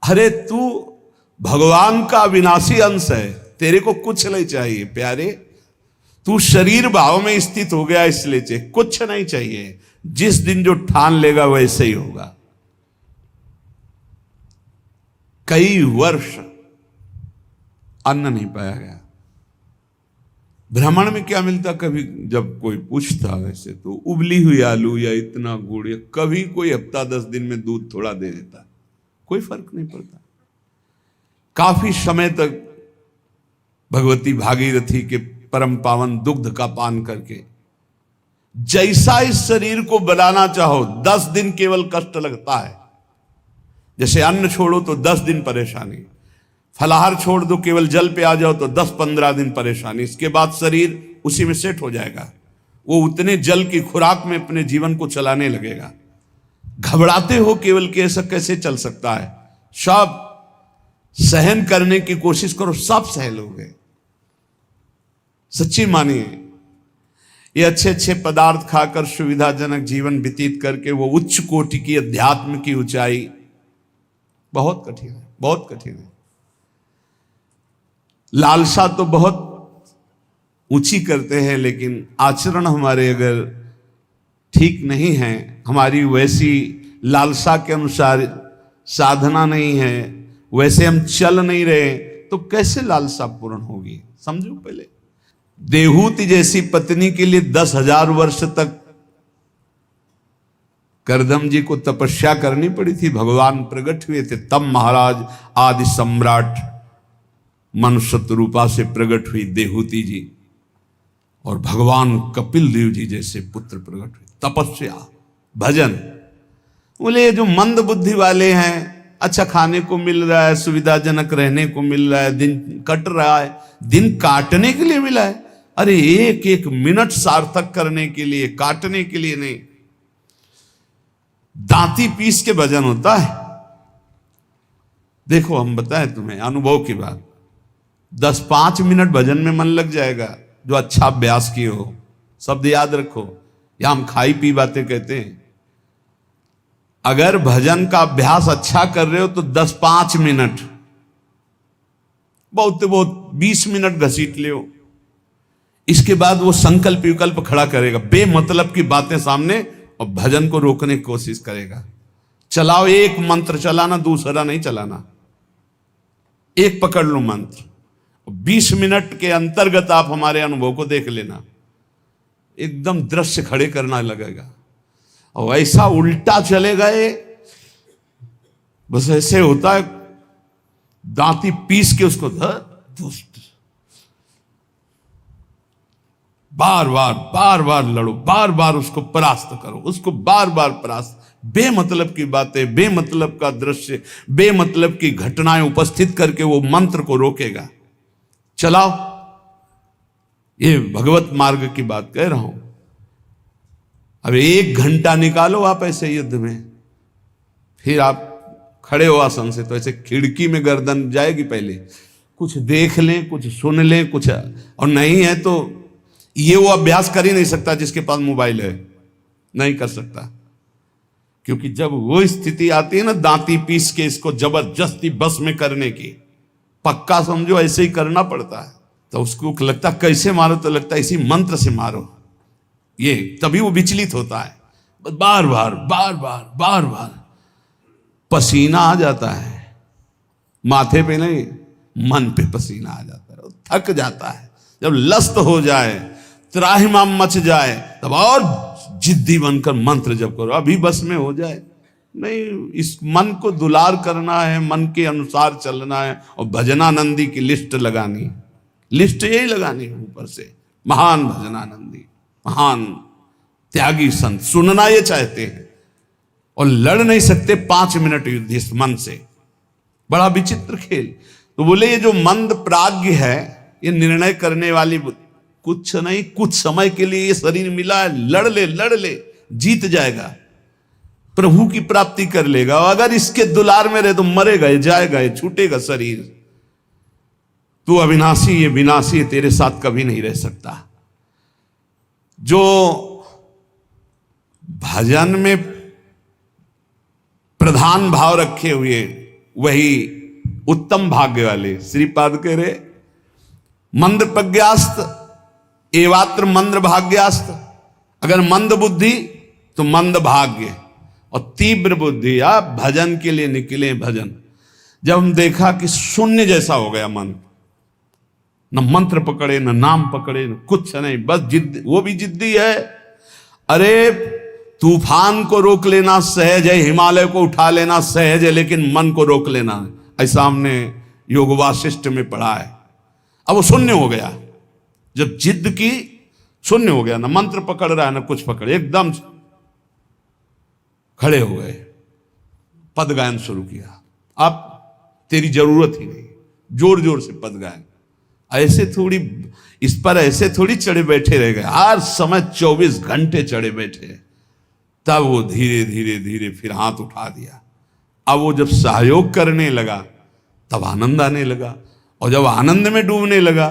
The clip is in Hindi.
अरे तू भगवान का अविनाशी अंश है, तेरे को कुछ नहीं चाहिए प्यारे। तू शरीर भाव में स्थित हो गया इसलिए चाहिए, कुछ नहीं चाहिए। जिस दिन जो ठान लेगा वैसे ही होगा। कई वर्ष अन्न नहीं पाया गया। भ्रमण में क्या मिलता, कभी जब कोई पूछता वैसे तो उबली हुई आलू या इतना गुड़, या कभी कोई हफ्ता 10 दिन में दूध थोड़ा दे देता, कोई फर्क नहीं पड़ता। काफी समय तक भगवती भागीरथी के परम पावन दुग्ध का पान करके जैसा इस शरीर को बनाना चाहो 10 दिन केवल कष्ट लगता है। जैसे अन्न छोड़ो तो 10 दिन परेशानी, फलाहार छोड़ दो, केवल जल पे आ जाओ तो 10-15 दिन परेशानी। इसके बाद शरीर उसी में सेट हो जाएगा, वो उतने जल की खुराक में अपने जीवन को चलाने लगेगा। घबराते हो केवल कि ऐसा कैसे चल सकता है, सब सहन करने की कोशिश करो, सब सह लोगे। सच्ची मानिए, ये अच्छे अच्छे पदार्थ खाकर सुविधाजनक जीवन व्यतीत करके वो उच्च कोटि की अध्यात्म की ऊंचाई बहुत कठिन है, बहुत कठिन है। लालसा तो बहुत ऊंची करते हैं, लेकिन आचरण हमारे अगर ठीक नहीं है, हमारी वैसी लालसा के अनुसार साधना नहीं है, वैसे हम चल नहीं रहे, तो कैसे लालसा पूर्ण होगी? समझो पहले। देहूति जैसी पत्नी के लिए 10,000 वर्ष तक करदम जी को तपस्या करनी पड़ी थी। भगवान प्रकट हुए थे तब महाराज आदि सम्राट मनुष्य रूपा से प्रकट हुई देहूति जी, और भगवान कपिल देव जी जैसे पुत्र प्रकट हुए। तपस्या, भजन। बोले ये जो मंद बुद्धि वाले हैं, अच्छा खाने को मिल रहा है, सुविधाजनक रहने को मिल रहा है, दिन कट रहा है, दिन काटने के लिए मिला है। अरे एक एक मिनट सार्थक करने के लिए, काटने के लिए नहीं। दांती पीस के भजन होता है। देखो हम बताएं तुम्हें अनुभव की बात, 10-5 मिनट भजन में मन लग जाएगा जो अच्छा अभ्यास किए हो। शब्द याद रखो, या हम खाई पी बातें कहते हैं। अगर भजन का अभ्यास अच्छा कर रहे हो तो 10-5 मिनट, बहुत बहुत 20 मिनट घसीट ले। इसके बाद वो संकल्प विकल्प खड़ा करेगा, बेमतलब की बातें सामने, और भजन को रोकने की कोशिश करेगा। चलाओ, एक मंत्र चलाना, दूसरा नहीं चलाना, एक पकड़ लो मंत्र। 20 मिनट के अंतर्गत आप हमारे अनुभव को देख लेना, एकदम दृश्य खड़े करना लगेगा। और ऐसा उल्टा चले गए, बस ऐसे होता है, दांती पीस के उसको बार बार बार बार लड़ो, बार बार उसको परास्त करो, उसको बार बार परास्त। बेमतलब की बातें, बेमतलब का दृश्य, बेमतलब की घटनाएं उपस्थित करके वो मंत्र को रोकेगा। चलाओ, ये भगवत मार्ग की बात कह रहा हूं। अब 1 घंटा निकालो आप ऐसे युद्ध में, फिर आप खड़े हो आसन से तो ऐसे खिड़की में गर्दन जाएगी। पहले कुछ देख लें, कुछ सुन लें, कुछ, और नहीं है तो ये वो अभ्यास कर ही नहीं सकता जिसके पास मोबाइल है, नहीं कर सकता। क्योंकि जब वो स्थिति आती है ना, दांती पीस के इसको जबरदस्ती बस में करने की, पक्का समझो ऐसे ही करना पड़ता है। तो उसको लगता कैसे मारो, तो लगता है इसी मंत्र से मारो, ये तभी वो विचलित होता है। बार बार बार बार बार बार पसीना आ जाता है, माथे पे नहीं, मन पे पसीना आ जाता है, थक जाता है। जब लस्त हो जाए, त्राहिमाम मच जाए, तब और जिद्दी बनकर मंत्र जप करो, अभी बस में हो जाए। नहीं, इस मन को दुलार करना है, मन के अनुसार चलना है, और भजनानंदी की लिस्ट लगानी, लिस्ट यही लगानी है ऊपर से। महान भजनानंदी, महान त्यागी संत, सुनना ये चाहते हैं और लड़ नहीं सकते 5 मिनट युद्ध इस मन से। बड़ा विचित्र खेल। तो बोले ये जो मंद प्राज्ञ है, ये निर्णय करने वाली कुछ नहीं, कुछ समय के लिए ये शरीर मिला है, लड़ ले, जीत जाएगा, प्रभु की प्राप्ति कर लेगा। और अगर इसके दुलार में रहे तो मरेगा, जाएगा, छूटेगा शरीर। तू अविनाशी, ये विनाशी, तेरे साथ कभी नहीं रह सकता। जो भजन में प्रधान भाव रखे हुए वही उत्तम भाग्य वाले। श्रीपाद कह रहे मंद प्रज्ञास्त एवात्र मंद भाग्यास्त, अगर मंद बुद्धि तो मंद भाग्य, और तीव्र बुद्धि आप भजन के लिए निकले। भजन जब हम देखा कि शून्य जैसा हो गया मन, न मंत्र पकड़े न नाम पकड़े न कुछ नहीं, बस जिद, वो भी जिद्दी है। अरे तूफान को रोक लेना सहज है, हिमालय को उठा लेना सहज है, लेकिन मन को रोक लेना ऐसा हमने योग वासिष्ठ में पढ़ा है। अब वो शून्य हो गया, जब जिद की शून्य हो गया, ना मंत्र पकड़ रहा है ना कुछ पकड़े, एकदम खड़े हो गए, पद गायन शुरू किया। अब तेरी जरूरत ही नहीं, जोर जोर से पद गायन। ऐसे थोड़ी इस पर ऐसे थोड़ी चढ़े बैठे रह गए, हर समय 24 घंटे चढ़े बैठे। तब वो धीरे धीरे धीरे फिर हाथ उठा दिया। अब वो जब सहयोग करने लगा तब आनंद आने लगा, और जब आनंद में डूबने लगा